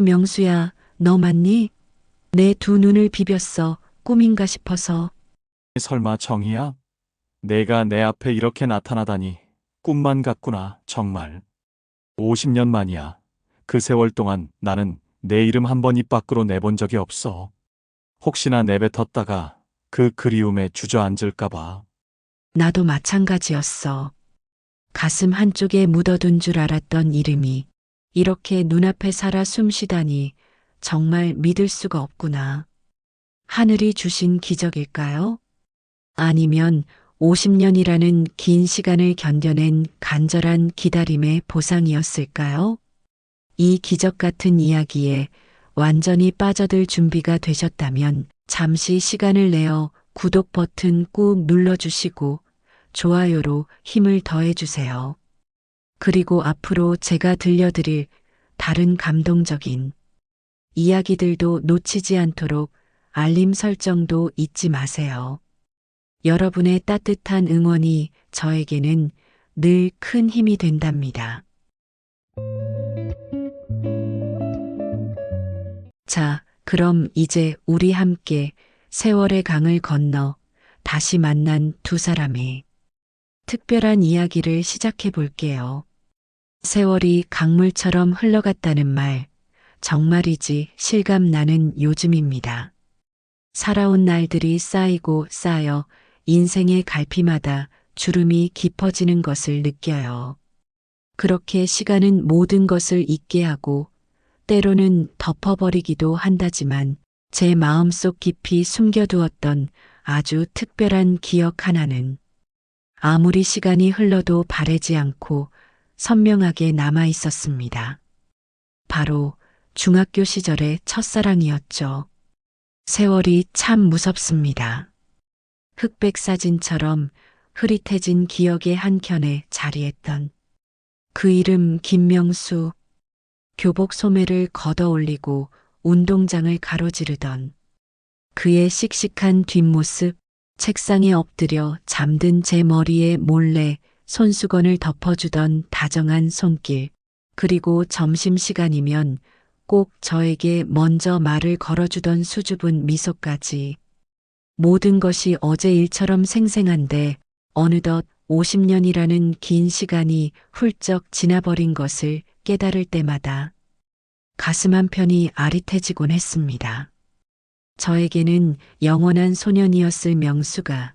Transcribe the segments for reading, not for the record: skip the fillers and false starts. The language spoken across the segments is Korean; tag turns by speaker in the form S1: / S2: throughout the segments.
S1: 명수야, 너 맞니? 내 두 눈을 비볐어. 꿈인가 싶어서.
S2: 설마 정이야? 내가 내 앞에 이렇게 나타나다니. 꿈만 같구나, 정말. 50년 만이야. 그 세월 동안 나는 내 이름 한 번 입 밖으로 내본 적이 없어. 혹시나 내뱉었다가 그 그리움에 주저앉을까봐.
S1: 나도 마찬가지였어. 가슴 한쪽에 묻어둔 줄 알았던 이름이 이렇게 눈앞에 살아 숨쉬다니 정말 믿을 수가 없구나. 하늘이 주신 기적일까요? 아니면 50년이라는 긴 시간을 견뎌낸 간절한 기다림의 보상이었을까요? 이 기적 같은 이야기에 완전히 빠져들 준비가 되셨다면 잠시 시간을 내어 구독 버튼 꾹 눌러주시고 좋아요로 힘을 더해주세요. 그리고 앞으로 제가 들려드릴 다른 감동적인 이야기들도 놓치지 않도록 알림 설정도 잊지 마세요. 여러분의 따뜻한 응원이 저에게는 늘 큰 힘이 된답니다. 자, 그럼 이제 우리 함께 세월의 강을 건너 다시 만난 두 사람의 특별한 이야기를 시작해 볼게요. 세월이 강물처럼 흘러갔다는 말, 정말이지 실감 나는 요즘입니다. 살아온 날들이 쌓이고 쌓여 인생의 갈피마다 주름이 깊어지는 것을 느껴요. 그렇게 시간은 모든 것을 잊게 하고 때로는 덮어버리기도 한다지만 제 마음속 깊이 숨겨두었던 아주 특별한 기억 하나는 아무리 시간이 흘러도 바래지 않고 선명하게 남아 있었습니다. 바로 중학교 시절의 첫사랑이었죠. 세월이 참 무섭습니다. 흑백 사진처럼 흐릿해진 기억의 한켠에 자리했던 그 이름 김명수. 교복 소매를 걷어 올리고 운동장을 가로지르던 그의 씩씩한 뒷모습, 책상에 엎드려 잠든 제 머리에 몰래 손수건을 덮어주던 다정한 손길, 그리고 점심시간이면 꼭 저에게 먼저 말을 걸어주던 수줍은 미소까지. 모든 것이 어제 일처럼 생생한데 어느덧 50년이라는 긴 시간이 훌쩍 지나버린 것을 깨달을 때마다 가슴 한편이 아릿해지곤 했습니다. 저에게는 영원한 소년이었을 명수가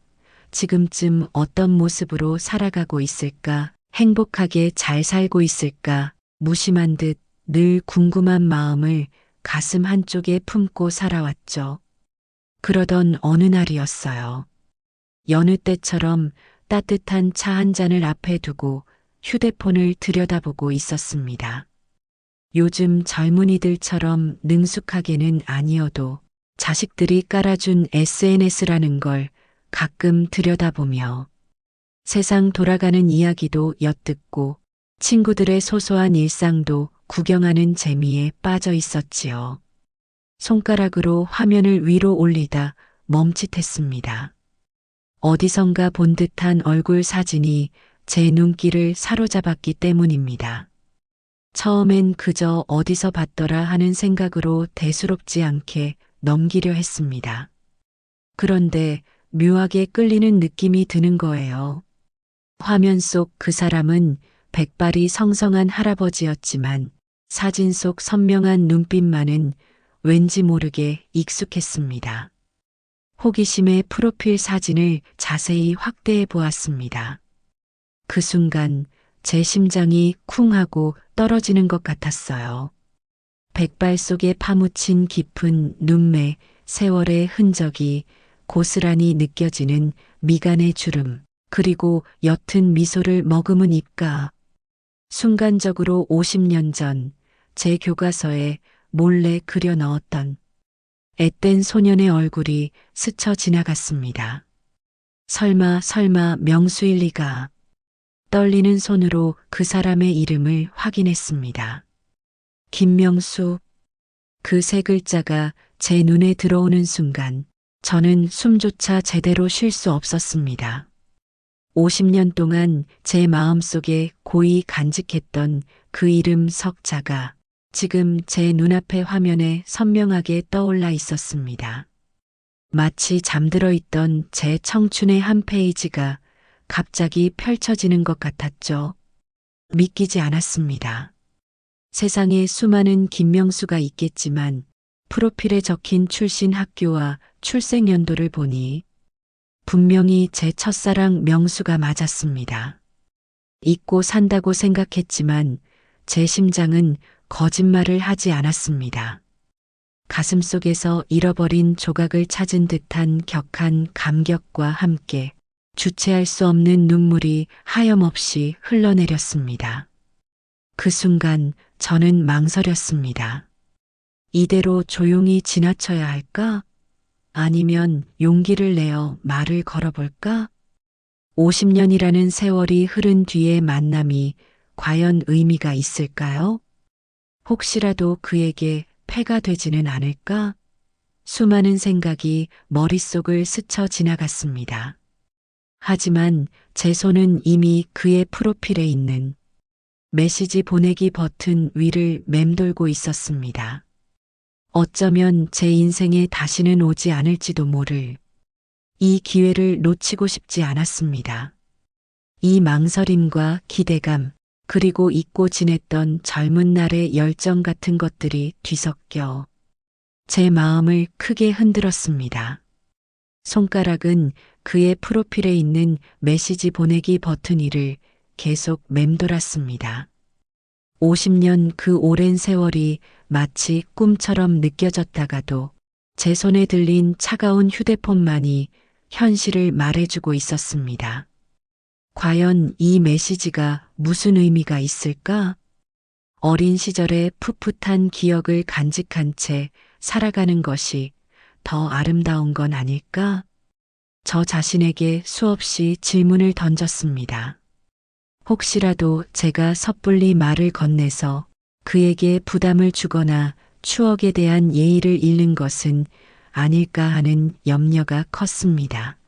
S1: 지금쯤 어떤 모습으로 살아가고 있을까, 행복하게 잘 살고 있을까, 무심한 듯 늘 궁금한 마음을 가슴 한쪽에 품고 살아왔죠. 그러던 어느 날이었어요. 여느 때처럼 따뜻한 차 한 잔을 앞에 두고 휴대폰을 들여다보고 있었습니다. 요즘 젊은이들처럼 능숙하게는 아니어도 자식들이 깔아준 SNS라는 걸 가끔 들여다보며 세상 돌아가는 이야기도 엿듣고 친구들의 소소한 일상도 구경하는 재미에 빠져 있었지요. 손가락으로 화면을 위로 올리다 멈칫했습니다. 어디선가 본 듯한 얼굴 사진이 제 눈길을 사로잡았기 때문입니다. 처음엔 그저 어디서 봤더라 하는 생각으로 대수롭지 않게 넘기려 했습니다. 그런데 묘하게 끌리는 느낌이 드는 거예요. 화면 속 그 사람은 백발이 성성한 할아버지였지만 사진 속 선명한 눈빛만은 왠지 모르게 익숙했습니다. 호기심에 프로필 사진을 자세히 확대해 보았습니다. 그 순간 제 심장이 쿵 하고 떨어지는 것 같았어요. 백발 속에 파묻힌 깊은 눈매, 세월의 흔적이 고스란히 느껴지는 미간의 주름, 그리고 옅은 미소를 머금은 입가. 순간적으로 50년 전 제 교과서에 몰래 그려 넣었던 앳된 소년의 얼굴이 스쳐 지나갔습니다. 설마 명수일 리가. 떨리는 손으로 그 사람의 이름을 확인했습니다. 김명수. 그 세 글자가 제 눈에 들어오는 순간 저는 숨조차 제대로 쉴 수 없었습니다. 50년 동안 제 마음속에 고이 간직했던 그 이름 석자가 지금 제 눈앞의 화면에 선명하게 떠올라 있었습니다. 마치 잠들어 있던 제 청춘의 한 페이지가 갑자기 펼쳐지는 것 같았죠. 믿기지 않았습니다. 세상에 수많은 김명수가 있겠지만 프로필에 적힌 출신 학교와 출생 연도를 보니 분명히 제 첫사랑 명수가 맞았습니다. 잊고 산다고 생각했지만 제 심장은 거짓말을 하지 않았습니다. 가슴속에서 잃어버린 조각을 찾은 듯한 격한 감격과 함께 주체할 수 없는 눈물이 하염없이 흘러내렸습니다. 그 순간 저는 망설였습니다. 이대로 조용히 지나쳐야 할까? 아니면 용기를 내어 말을 걸어볼까? 50년이라는 세월이 흐른 뒤의 만남이 과연 의미가 있을까요? 혹시라도 그에게 폐가 되지는 않을까? 수많은 생각이 머릿속을 스쳐 지나갔습니다. 하지만 제 손은 이미 그의 프로필에 있는 메시지 보내기 버튼 위를 맴돌고 있었습니다. 어쩌면 제 인생에 다시는 오지 않을지도 모를 이 기회를 놓치고 싶지 않았습니다. 이 망설임과 기대감, 그리고 잊고 지냈던 젊은 날의 열정 같은 것들이 뒤섞여 제 마음을 크게 흔들었습니다. 손가락은 그의 프로필에 있는 메시지 보내기 버튼 위를 계속 맴돌았습니다. 50년 그 오랜 세월이 마치 꿈처럼 느껴졌다가도 제 손에 들린 차가운 휴대폰만이 현실을 말해주고 있었습니다. 과연 이 메시지가 무슨 의미가 있을까? 어린 시절의 풋풋한 기억을 간직한 채 살아가는 것이 더 아름다운 건 아닐까? 저 자신에게 수없이 질문을 던졌습니다. 혹시라도 제가 섣불리 말을 건네서 그에게 부담을 주거나 추억에 대한 예의를 잃는 것은 아닐까 하는 염려가 컸습니다.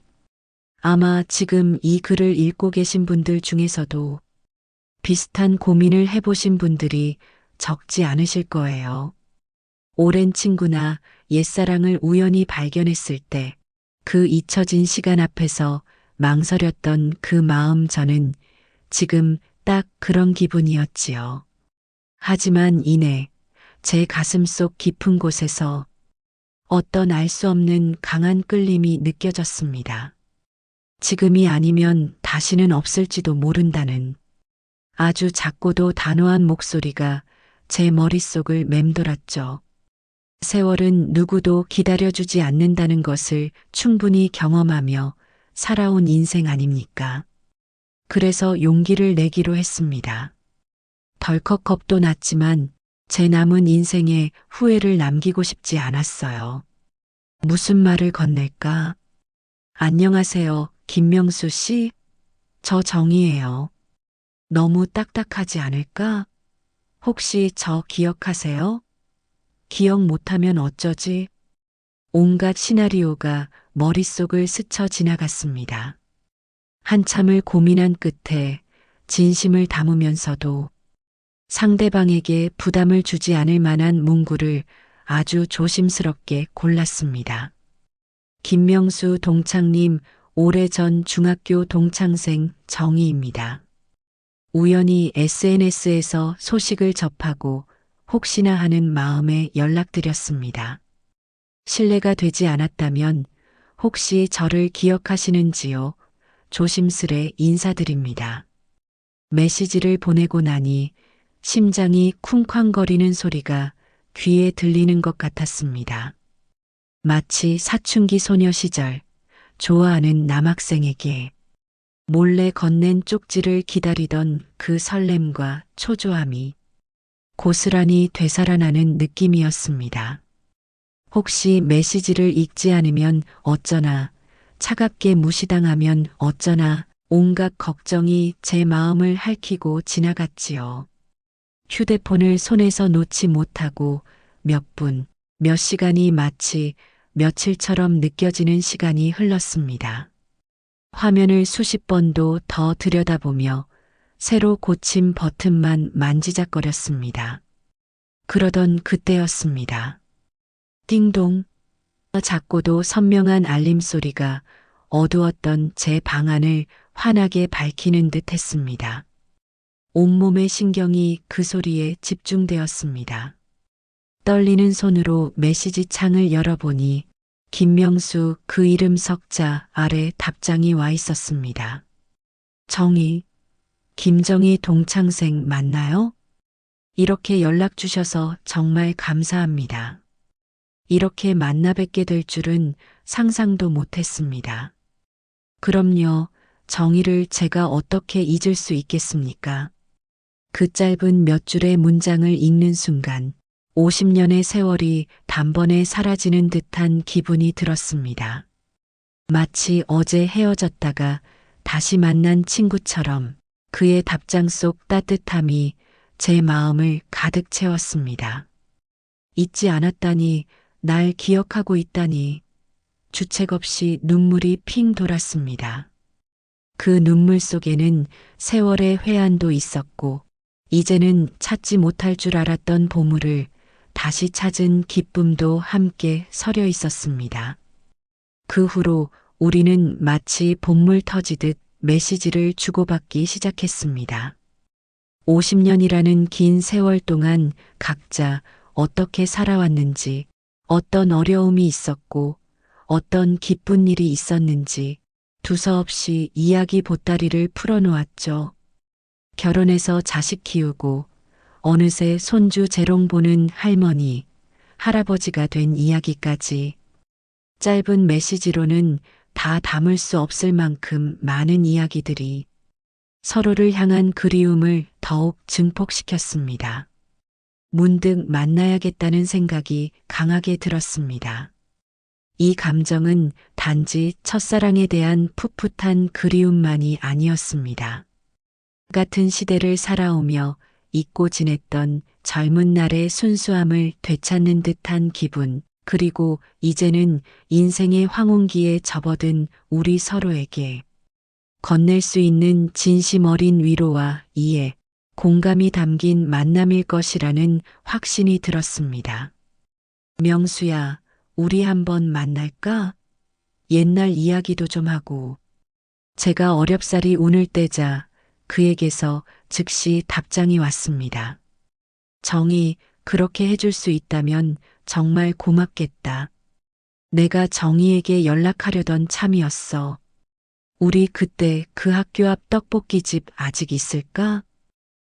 S1: 아마 지금 이 글을 읽고 계신 분들 중에서도 비슷한 고민을 해보신 분들이 적지 않으실 거예요. 오랜 친구나 옛사랑을 우연히 발견했을 때 그 잊혀진 시간 앞에서 망설였던 그 마음, 저는 지금 딱 그런 기분이었지요. 하지만 이내 제 가슴속 깊은 곳에서 어떤 알 수 없는 강한 끌림이 느껴졌습니다. 지금이 아니면 다시는 없을지도 모른다는 아주 작고도 단호한 목소리가 제 머릿속을 맴돌았죠. 세월은 누구도 기다려주지 않는다는 것을 충분히 경험하며 살아온 인생 아닙니까? 그래서 용기를 내기로 했습니다. 덜컥 겁도 났지만 제 남은 인생에 후회를 남기고 싶지 않았어요. 무슨 말을 건넬까? 안녕하세요, 김명수 씨. 저 정희예요. 너무 딱딱하지 않을까? 혹시 저 기억하세요? 기억 못하면 어쩌지? 온갖 시나리오가 머릿속을 스쳐 지나갔습니다. 한참을 고민한 끝에 진심을 담으면서도 상대방에게 부담을 주지 않을 만한 문구를 아주 조심스럽게 골랐습니다. 김명수 동창님, 오래전 중학교 동창생 정희입니다. 우연히 SNS에서 소식을 접하고 혹시나 하는 마음에 연락드렸습니다. 실례가 되지 않았다면 혹시 저를 기억하시는지요? 조심스레 인사드립니다. 메시지를 보내고 나니 심장이 쿵쾅거리는 소리가 귀에 들리는 것 같았습니다. 마치 사춘기 소녀 시절 좋아하는 남학생에게 몰래 건넨 쪽지를 기다리던 그 설렘과 초조함이 고스란히 되살아나는 느낌이었습니다. 혹시 메시지를 읽지 않으면 어쩌나, 차갑게 무시당하면 어쩌나, 온갖 걱정이 제 마음을 핥히고 지나갔지요. 휴대폰을 손에서 놓지 못하고 몇 분, 몇 시간이 마치 며칠처럼 느껴지는 시간이 흘렀습니다. 화면을 수십 번도 더 들여다보며 새로 고침 버튼만 만지작거렸습니다. 그러던 그때였습니다. 띵동. 작고도 선명한 알림소리가 어두웠던 제 방 안을 환하게 밝히는 듯 했습니다. 온몸의 신경이 그 소리에 집중되었습니다. 떨리는 손으로 메시지 창을 열어보니 김명수 그 이름 석자 아래 답장이 와 있었습니다. 정희, 김정희 동창생 맞나요? 이렇게 연락 주셔서 정말 감사합니다. 이렇게 만나 뵙게 될 줄은 상상도 못했습니다. 그럼요, 정희를 제가 어떻게 잊을 수 있겠습니까? 그 짧은 몇 줄의 문장을 읽는 순간 50년의 세월이 단번에 사라지는 듯한 기분이 들었습니다. 마치 어제 헤어졌다가 다시 만난 친구처럼 그의 답장 속 따뜻함이 제 마음을 가득 채웠습니다. 잊지 않았다니, 날 기억하고 있다니, 주책 없이 눈물이 핑 돌았습니다. 그 눈물 속에는 세월의 회한도 있었고, 이제는 찾지 못할 줄 알았던 보물을 다시 찾은 기쁨도 함께 서려 있었습니다. 그 후로 우리는 마치 봇물 터지듯 메시지를 주고받기 시작했습니다. 50년이라는 긴 세월 동안 각자 어떻게 살아왔는지, 어떤 어려움이 있었고, 어떤 기쁜 일이 있었는지 두서없이 이야기 보따리를 풀어놓았죠. 결혼해서 자식 키우고 어느새 손주 재롱 보는 할머니, 할아버지가 된 이야기까지 짧은 메시지로는 다 담을 수 없을 만큼 많은 이야기들이 서로를 향한 그리움을 더욱 증폭시켰습니다. 문득 만나야겠다는 생각이 강하게 들었습니다. 이 감정은 단지 첫사랑에 대한 풋풋한 그리움만이 아니었습니다. 같은 시대를 살아오며 잊고 지냈던 젊은 날의 순수함을 되찾는 듯한 기분, 그리고 이제는 인생의 황혼기에 접어든 우리 서로에게 건넬 수 있는 진심 어린 위로와 이해, 공감이 담긴 만남일 것이라는 확신이 들었습니다. 명수야, 우리 한번 만날까? 옛날 이야기도 좀 하고. 제가 어렵사리 운을 떼자 그에게서 즉시 답장이 왔습니다. 정희, 그렇게 해줄 수 있다면 정말 고맙겠다. 내가 정희에게 연락하려던 참이었어. 우리 그때 그 학교 앞 떡볶이집 아직 있을까?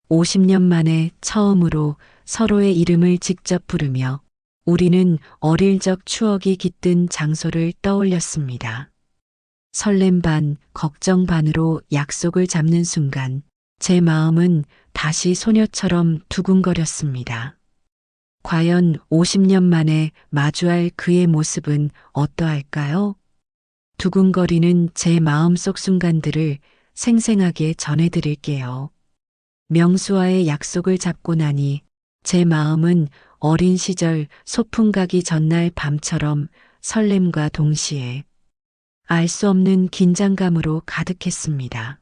S1: 50년 만에 처음으로 서로의 이름을 직접 부르며 우리는 어릴 적 추억이 깃든 장소를 떠올렸습니다. 설렘 반, 걱정 반으로 약속을 잡는 순간 제 마음은 다시 소녀처럼 두근거렸습니다. 과연 50년 만에 마주할 그의 모습은 어떠할까요? 두근거리는 제 마음속 순간들을 생생하게 전해드릴게요. 명수와의 약속을 잡고 나니 제 마음은 어린 시절 소풍 가기 전날 밤처럼 설렘과 동시에 알 수 없는 긴장감으로 가득했습니다.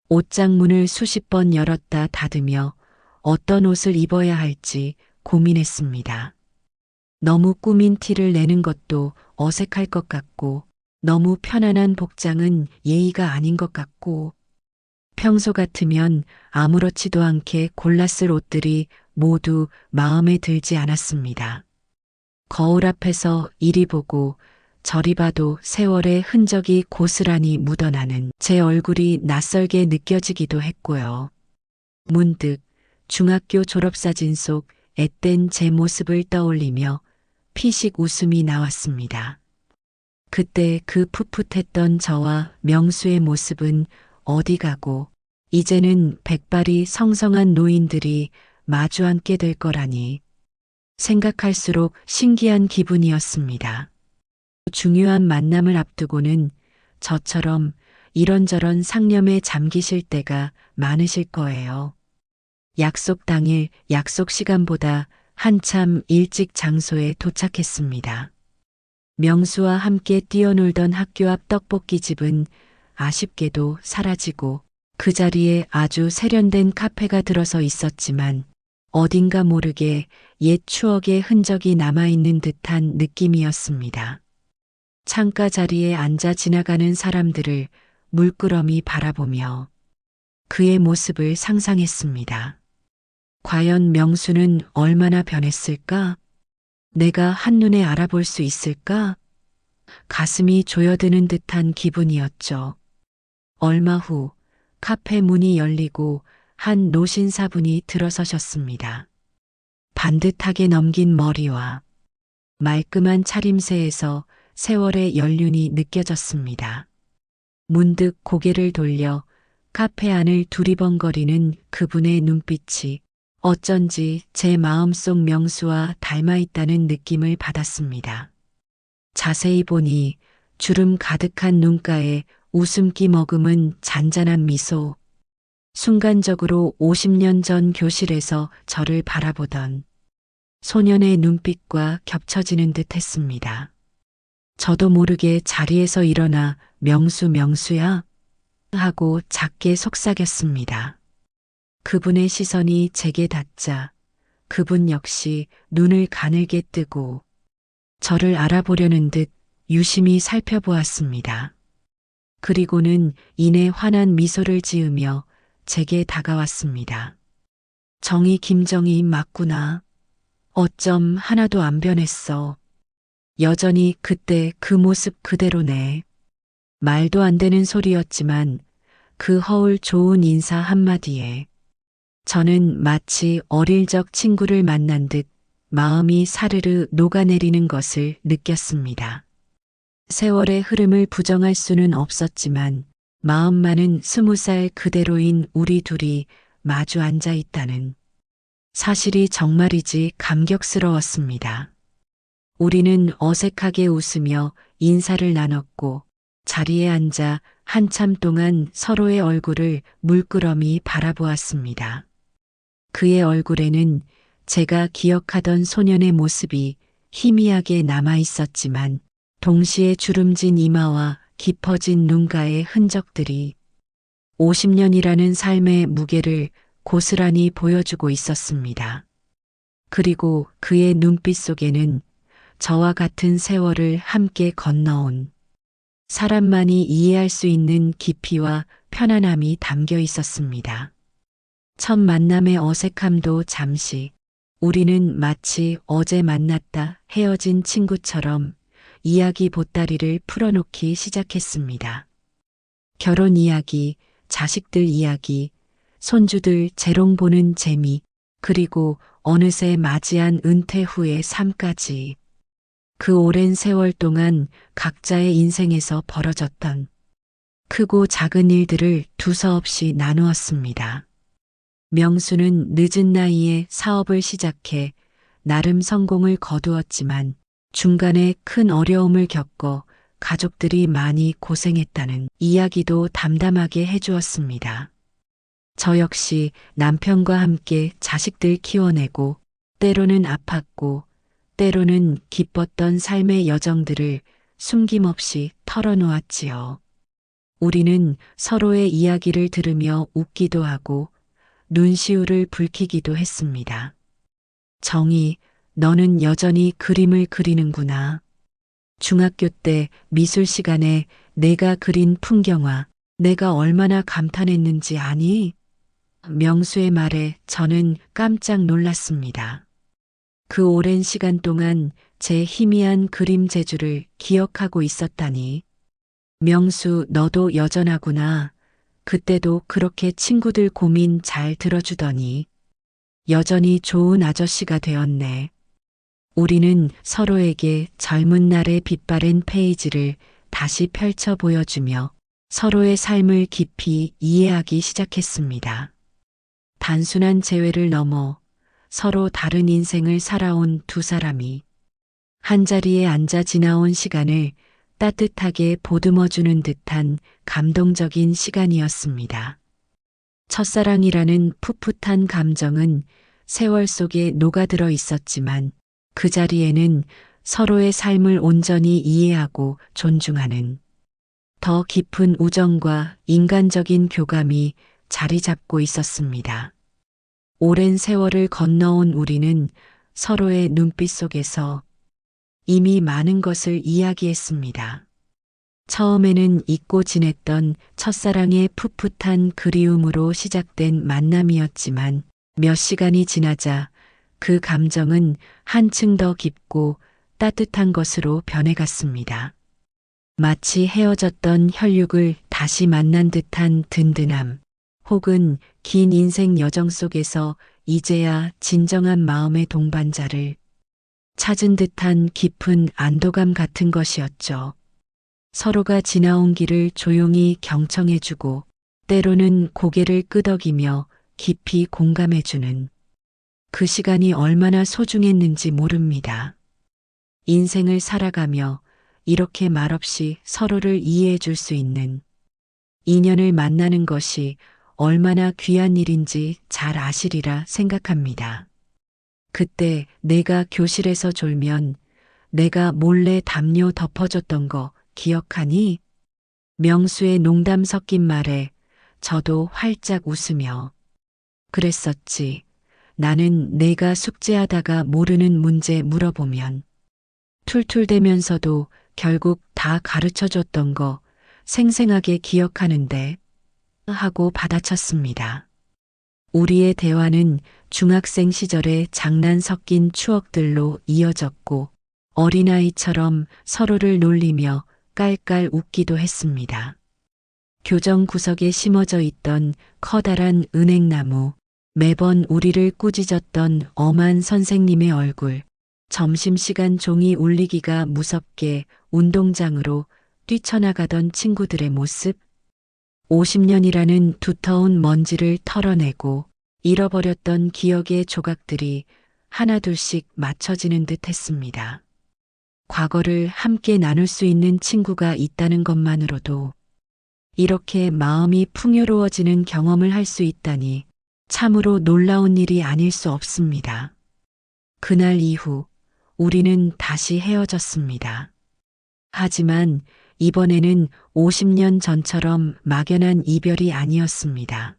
S1: 옷장 문을 수십 번 열었다 닫으며 어떤 옷을 입어야 할지 고민했습니다. 너무 꾸민 티를 내는 것도 어색할 것 같고, 너무 편안한 복장은 예의가 아닌 것 같고, 평소 같으면 아무렇지도 않게 골랐을 옷들이 모두 마음에 들지 않았습니다. 거울 앞에서 이리 보고 저리 봐도 세월의 흔적이 고스란히 묻어나는 제 얼굴이 낯설게 느껴지기도 했고요. 문득 중학교 졸업사진 속 앳된 제 모습을 떠올리며 피식 웃음이 나왔습니다. 그때 그 풋풋했던 저와 명수의 모습은 어디 가고 이제는 백발이 성성한 노인들이 마주 앉게 될 거라니 생각할수록 신기한 기분이었습니다. 중요한 만남을 앞두고는 저처럼 이런저런 상념에 잠기실 때가 많으실 거예요. 약속 당일 약속 시간보다 한참 일찍 장소에 도착했습니다. 명수와 함께 뛰어놀던 학교 앞 떡볶이집은 아쉽게도 사라지고 그 자리에 아주 세련된 카페가 들어서 있었지만 어딘가 모르게 옛 추억의 흔적이 남아있는 듯한 느낌이었습니다. 창가 자리에 앉아 지나가는 사람들을 물끄러미 바라보며 그의 모습을 상상했습니다. 과연 명수는 얼마나 변했을까? 내가 한눈에 알아볼 수 있을까? 가슴이 조여드는 듯한 기분이었죠. 얼마 후 카페 문이 열리고 한 노신사분이 들어서셨습니다. 반듯하게 넘긴 머리와 말끔한 차림새에서 세월의 연륜이 느껴졌습니다. 문득 고개를 돌려 카페 안을 두리번거리는 그분의 눈빛이 어쩐지 제 마음속 명수와 닮아 있다는 느낌을 받았습니다. 자세히 보니 주름 가득한 눈가에 웃음기 머금은 잔잔한 미소. 순간적으로 50년 전 교실에서 저를 바라보던 소년의 눈빛과 겹쳐지는 듯 했습니다. 저도 모르게 자리에서 일어나 명수야 하고 작게 속삭였습니다. 그분의 시선이 제게 닿자 그분 역시 눈을 가늘게 뜨고 저를 알아보려는 듯 유심히 살펴보았습니다. 그리고는 이내 환한 미소를 지으며 제게 다가왔습니다. 정희 김정희 맞구나. 어쩜 하나도 안 변했어. 여전히 그때 그 모습 그대로네. 말도 안 되는 소리였지만 그 허울 좋은 인사 한마디에 저는 마치 어릴 적 친구를 만난 듯 마음이 사르르 녹아내리는 것을 느꼈습니다. 세월의 흐름을 부정할 수는 없었지만 마음만은 20살 그대로인 우리 둘이 마주 앉아 있다는 사실이 정말이지 감격스러웠습니다. 우리는 어색하게 웃으며 인사를 나눴고 자리에 앉아 한참 동안 서로의 얼굴을 물끄러미 바라보았습니다. 그의 얼굴에는 제가 기억하던 소년의 모습이 희미하게 남아 있었지만 동시에 주름진 이마와 깊어진 눈가의 흔적들이 50년이라는 삶의 무게를 고스란히 보여주고 있었습니다. 그리고 그의 눈빛 속에는 저와 같은 세월을 함께 건너온 사람만이 이해할 수 있는 깊이와 편안함이 담겨 있었습니다. 첫 만남의 어색함도 잠시 우리는 마치 어제 만났다 헤어진 친구처럼 이야기 보따리를 풀어놓기 시작했습니다. 결혼 이야기, 자식들 이야기, 손주들 재롱 보는 재미, 그리고 어느새 맞이한 은퇴 후의 삶까지. 그 오랜 세월 동안 각자의 인생에서 벌어졌던 크고 작은 일들을 두서없이 나누었습니다. 명수는 늦은 나이에 사업을 시작해 나름 성공을 거두었지만 중간에 큰 어려움을 겪어 가족들이 많이 고생했다는 이야기도 담담하게 해주었습니다. 저 역시 남편과 함께 자식들 키워내고 때로는 아팠고 때로는 기뻤던 삶의 여정들을 숨김없이 털어놓았지요. 우리는 서로의 이야기를 들으며 웃기도 하고 눈시울을 붉히기도 했습니다. 정희, 너는 여전히 그림을 그리는구나. 중학교 때 미술 시간에 내가 그린 풍경화, 내가 얼마나 감탄했는지 아니? 명수의 말에 저는 깜짝 놀랐습니다. 그 오랜 시간 동안 제 희미한 그림 재주를 기억하고 있었다니. 명수, 너도 여전하구나. 그때도 그렇게 친구들 고민 잘 들어주더니 여전히 좋은 아저씨가 되었네. 우리는 서로에게 젊은 날의 빛바랜 페이지를 다시 펼쳐 보여주며 서로의 삶을 깊이 이해하기 시작했습니다. 단순한 재회를 넘어 서로 다른 인생을 살아온 두 사람이 한자리에 앉아 지나온 시간을 따뜻하게 보듬어주는 듯한 감동적인 시간이었습니다. 첫사랑이라는 풋풋한 감정은 세월 속에 녹아들어 있었지만 그 자리에는 서로의 삶을 온전히 이해하고 존중하는 더 깊은 우정과 인간적인 교감이 자리 잡고 있었습니다. 오랜 세월을 건너온 우리는 서로의 눈빛 속에서 이미 많은 것을 이야기했습니다. 처음에는 잊고 지냈던 첫사랑의 풋풋한 그리움으로 시작된 만남이었지만 몇 시간이 지나자 그 감정은 한층 더 깊고 따뜻한 것으로 변해갔습니다. 마치 헤어졌던 혈육을 다시 만난 듯한 든든함, 혹은 긴 인생 여정 속에서 이제야 진정한 마음의 동반자를 찾은 듯한 깊은 안도감 같은 것이었죠. 서로가 지나온 길을 조용히 경청해주고 때로는 고개를 끄덕이며 깊이 공감해주는 그 시간이 얼마나 소중했는지 모릅니다. 인생을 살아가며 이렇게 말없이 서로를 이해해 줄 수 있는 인연을 만나는 것이 얼마나 귀한 일인지 잘 아시리라 생각합니다. 그때 내가 교실에서 졸면 내가 몰래 담요 덮어줬던 거 기억하니? 명수의 농담 섞인 말에 저도 활짝 웃으며 그랬었지. 나는 내가 숙제하다가 모르는 문제 물어보면 툴툴대면서도 결국 다 가르쳐줬던 거 생생하게 기억하는데 하고 받아쳤습니다. 우리의 대화는 중학생 시절의 장난 섞인 추억들로 이어졌고 어린아이처럼 서로를 놀리며 깔깔 웃기도 했습니다. 교정 구석에 심어져 있던 커다란 은행나무, 매번 우리를 꾸짖었던 엄한 선생님의 얼굴, 점심시간 종이 울리기가 무섭게 운동장으로 뛰쳐나가던 친구들의 모습, 50년이라는 두터운 먼지를 털어내고 잃어버렸던 기억의 조각들이 하나둘씩 맞춰지는 듯 했습니다. 과거를 함께 나눌 수 있는 친구가 있다는 것만으로도 이렇게 마음이 풍요로워지는 경험을 할 수 있다니 참으로 놀라운 일이 아닐 수 없습니다. 그날 이후 우리는 다시 헤어졌습니다. 하지만 이번에는 50년 전처럼 막연한 이별이 아니었습니다.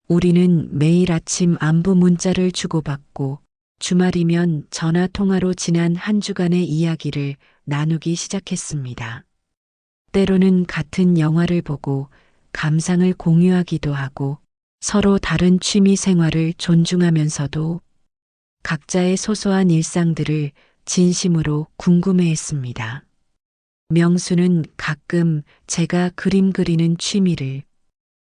S1: 우리는 매일 아침 안부 문자를 주고받고 주말이면 전화 통화로 지난 한 주간의 이야기를 나누기 시작했습니다. 때로는 같은 영화를 보고 감상을 공유하기도 하고 서로 다른 취미 생활을 존중하면서도 각자의 소소한 일상들을 진심으로 궁금해했습니다. 명수는 가끔 제가 그림 그리는 취미를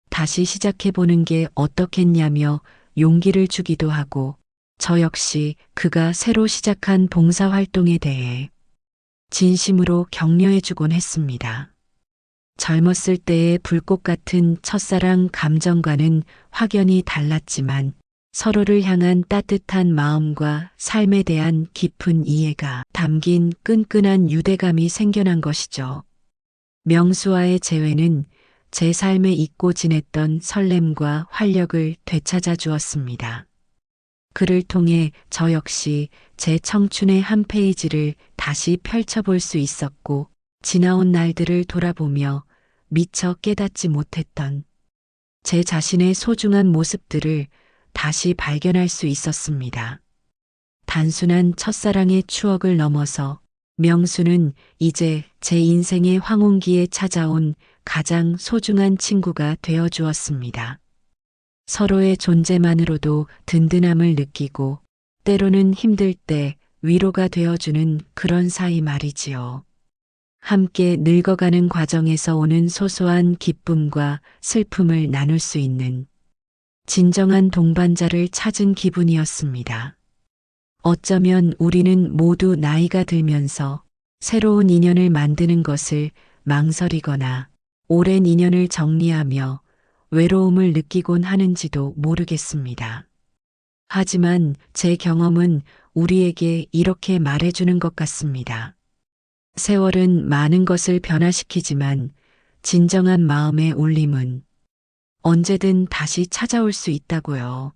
S1: 다시 시작해보는 게 어떻겠냐며 용기를 주기도 하고 저 역시 그가 새로 시작한 봉사활동에 대해 진심으로 격려해주곤 했습니다. 젊었을 때의 불꽃 같은 첫사랑 감정과는 확연히 달랐지만 서로를 향한 따뜻한 마음과 삶에 대한 깊은 이해가 담긴 끈끈한 유대감이 생겨난 것이죠. 명수와의 재회는 제 삶에 잊고 지냈던 설렘과 활력을 되찾아 주었습니다. 그를 통해 저 역시 제 청춘의 한 페이지를 다시 펼쳐볼 수 있었고 지나온 날들을 돌아보며 미처 깨닫지 못했던 제 자신의 소중한 모습들을 다시 발견할 수 있었습니다. 단순한 첫사랑의 추억을 넘어서 명수는 이제 제 인생의 황혼기에 찾아온 가장 소중한 친구가 되어 주었습니다. 서로의 존재만으로도 든든함을 느끼고 때로는 힘들 때 위로가 되어주는 그런 사이 말이지요. 함께 늙어가는 과정에서 오는 소소한 기쁨과 슬픔을 나눌 수 있는 진정한 동반자를 찾은 기분이었습니다. 어쩌면 우리는 모두 나이가 들면서 새로운 인연을 만드는 것을 망설이거나 오랜 인연을 정리하며 외로움을 느끼곤 하는지도 모르겠습니다. 하지만 제 경험은 우리에게 이렇게 말해주는 것 같습니다. 세월은 많은 것을 변화시키지만 진정한 마음의 울림은 언제든 다시 찾아올 수 있다고요.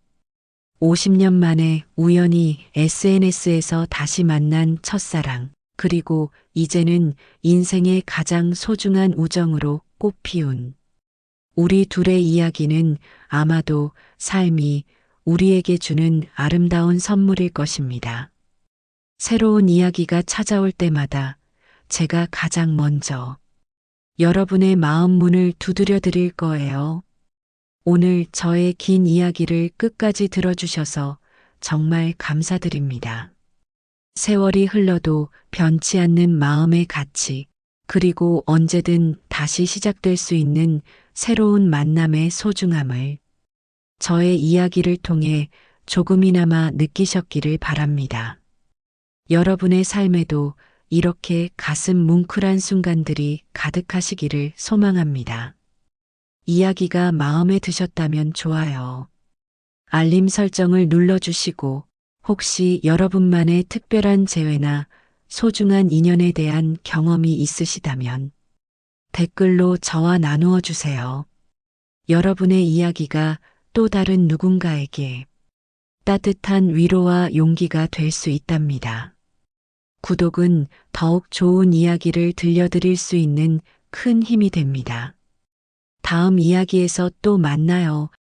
S1: 50년 만에 우연히 SNS에서 다시 만난 첫사랑, 그리고 이제는 인생의 가장 소중한 우정으로 꽃피운 우리 둘의 이야기는 아마도 삶이 우리에게 주는 아름다운 선물일 것입니다. 새로운 이야기가 찾아올 때마다 제가 가장 먼저 여러분의 마음 문을 두드려 드릴 거예요. 오늘 저의 긴 이야기를 끝까지 들어주셔서 정말 감사드립니다. 세월이 흘러도 변치 않는 마음의 가치, 그리고 언제든 다시 시작될 수 있는 새로운 만남의 소중함을 저의 이야기를 통해 조금이나마 느끼셨기를 바랍니다. 여러분의 삶에도 이렇게 가슴 뭉클한 순간들이 가득하시기를 소망합니다. 이야기가 마음에 드셨다면 좋아요. 알림 설정을 눌러주시고 혹시 여러분만의 특별한 재회나 소중한 인연에 대한 경험이 있으시다면 댓글로 저와 나누어 주세요. 여러분의 이야기가 또 다른 누군가에게 따뜻한 위로와 용기가 될 수 있답니다. 구독은 더욱 좋은 이야기를 들려드릴 수 있는 큰 힘이 됩니다. 다음 이야기에서 또 만나요.